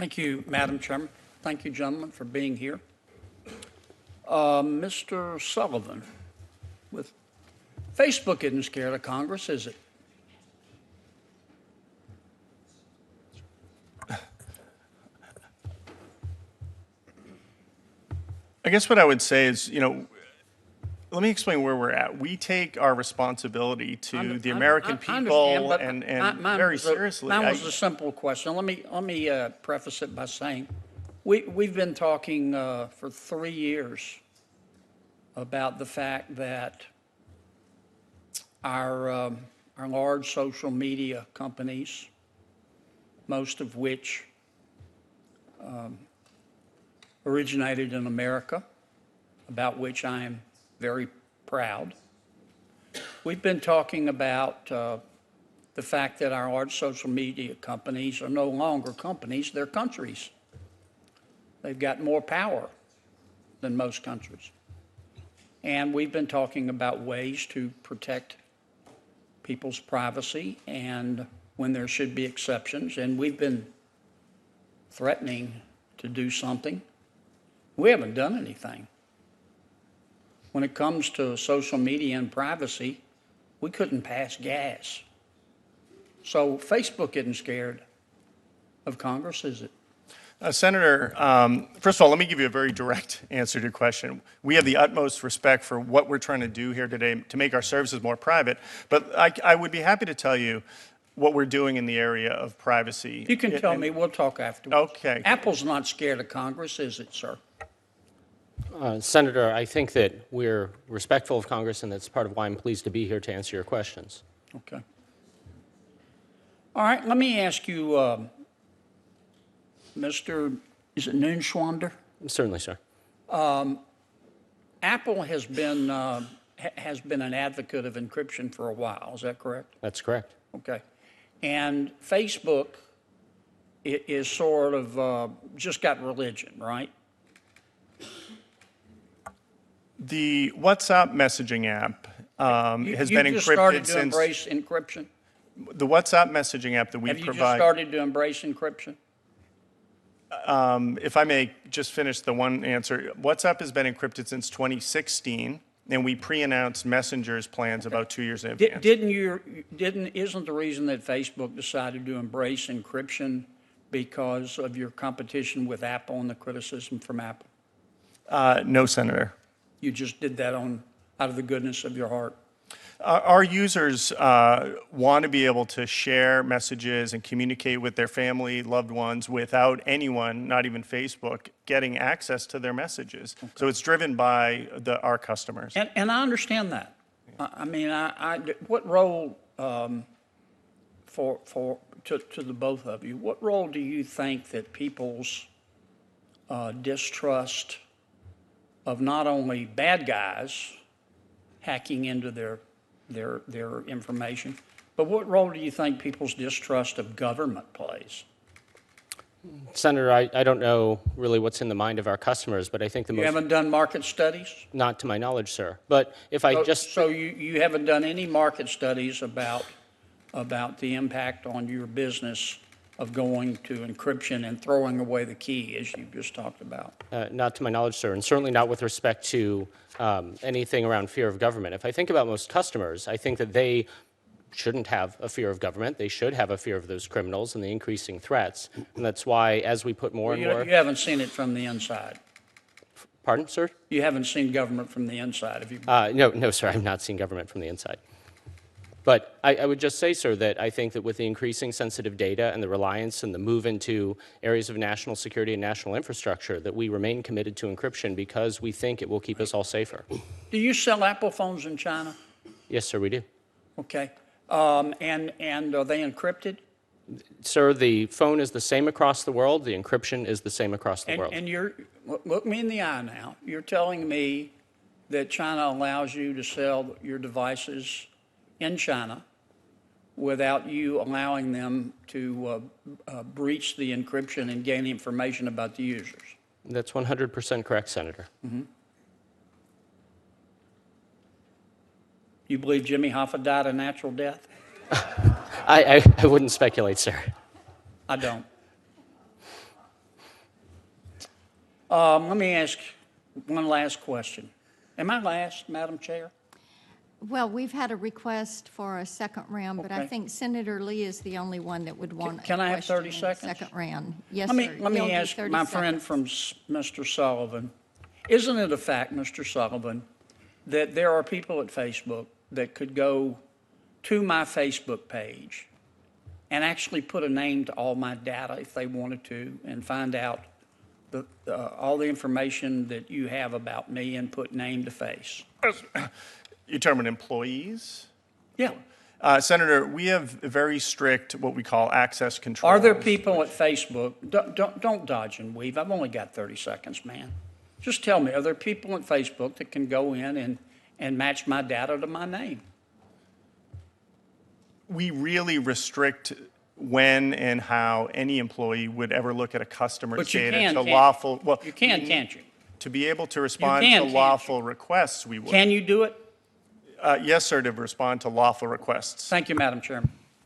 Thank you, Madam Chairman. Thank you, gentlemen, for being here. Mr. Sullivan, with Facebook isn't scared of Congress, is it? I guess what I would say is, let me explain where we're at. We take our responsibility to the American people and very seriously. Mine was a simple question. Let me preface it by saying we've been talking for 3 years about the fact that our large social media companies, most of which originated in America, about which I am very proud. We've been talking about the fact that our large social media companies are no longer companies, they're countries. They've got more power than most countries. And we've been talking about ways to protect people's privacy and when there should be exceptions. And we've been threatening to do something. We haven't done anything. When it comes to social media and privacy, we couldn't pass gas. So Facebook isn't scared of Congress, is it? Senator, first of all, let me give you a very direct answer to your question. We have the utmost respect for what we're trying to do here today to make our services more private, but I would be happy to tell you what we're doing in the area of privacy. You can tell me, we'll talk afterwards. Okay. Apple's not scared of Congress, is it, sir? Senator, I think that we're respectful of Congress, and that's part of why I'm pleased to be here to answer your questions. Okay. All right, let me ask you, Mr. Is it Neunschwander? Certainly, sir. Apple has been an advocate of encryption for a while. Is that correct? That's correct. Okay. And Facebook is sort of just got religion, right? The WhatsApp messaging app has been encrypted since... You just started to embrace encryption? The WhatsApp messaging app that we provide... Have you just started to embrace encryption? If I may just finish the one answer, WhatsApp has been encrypted since 2016, and we pre-announced Messenger's plans about 2 years in advance. Isn't the reason that Facebook decided to embrace encryption because of your competition with Apple and the criticism from Apple? No, Senator. You just did that out of the goodness of your heart? Our users want to be able to share messages and communicate with their family, loved ones, without anyone, not even Facebook, getting access to their messages. Okay. So it's driven by our customers. And I understand that. I mean, what role, to the both of you, what role do you think that people's distrust of not only bad guys hacking into their information, but what role do you think people's distrust of government plays? Senator, I don't know really what's in the mind of our customers, but I think the most... You haven't done market studies? Not to my knowledge, sir. But if So you haven't done any market studies about the impact on your business of going to encryption and throwing away the key, as you just talked about? Not to my knowledge, sir, and certainly not with respect to anything around fear of government. If I think about most customers, I think that they shouldn't have a fear of government. They should have a fear of those criminals and the increasing threats. And that's why, as we put more and more... You haven't seen it from the inside. Pardon, sir? You haven't seen government from the inside, have you? No, sir, I've not seen government from the inside. But I would just say, sir, that I think that with the increasing sensitive data and the reliance and the move into areas of national security and national infrastructure, that we remain committed to encryption because we think it will keep us all safer. Do you sell Apple phones in China? Yes, sir, we do. Okay. And are they encrypted? Sir, the phone is the same across the world. The encryption is the same across the world. And look me in the eye now. You're telling me that China allows you to sell your devices in China without you allowing them to breach the encryption and gain information about the users? That's 100% correct, Senator. Mm-hmm. You believe Jimmy Hoffa died a natural death? I wouldn't speculate, sir. I don't. Let me ask one last question. Am I last, Madam Chair? Well, we've had a request for a second round, but I Okay. think Senator Lee is the only one that would want a Can I have 30 question in the seconds? second round. Yes, Let sir. me You'll do ask 30 my friend seconds. from Mr. Sullivan, isn't it a fact, Mr. Sullivan, that there are people at Facebook that could go to my Facebook page and actually put a name to all my data if they wanted to and find out all the information that you have about me and put name to face? You're talking about employees? Yeah. Senator, we have very strict, what we call access controls. Are there people at Facebook, don't dodge and weave, I've only got 30 seconds, man. Just tell me, are there people at Facebook that can go in and match my data to my name? We really restrict when and how any employee would ever look at a customer's But you data can, to can't you? lawful. Well, You can, can't you? to be able to respond can, to can't you? lawful requests, we would. Can you do it? Yes, sir, to respond to lawful requests. Thank you, Madam Chairman.